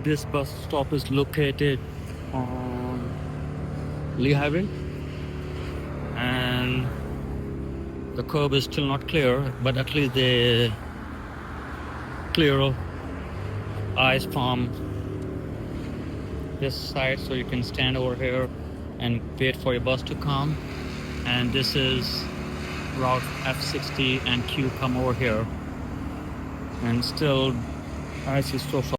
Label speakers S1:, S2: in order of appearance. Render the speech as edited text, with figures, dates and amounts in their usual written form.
S1: This bus stop is located on Lee Highway, and the curb is still not clear, but at least they clear ice from this side, so you can stand over here and wait for your bus to come. And this is route F60 and Q come over here, and still ice is so soft.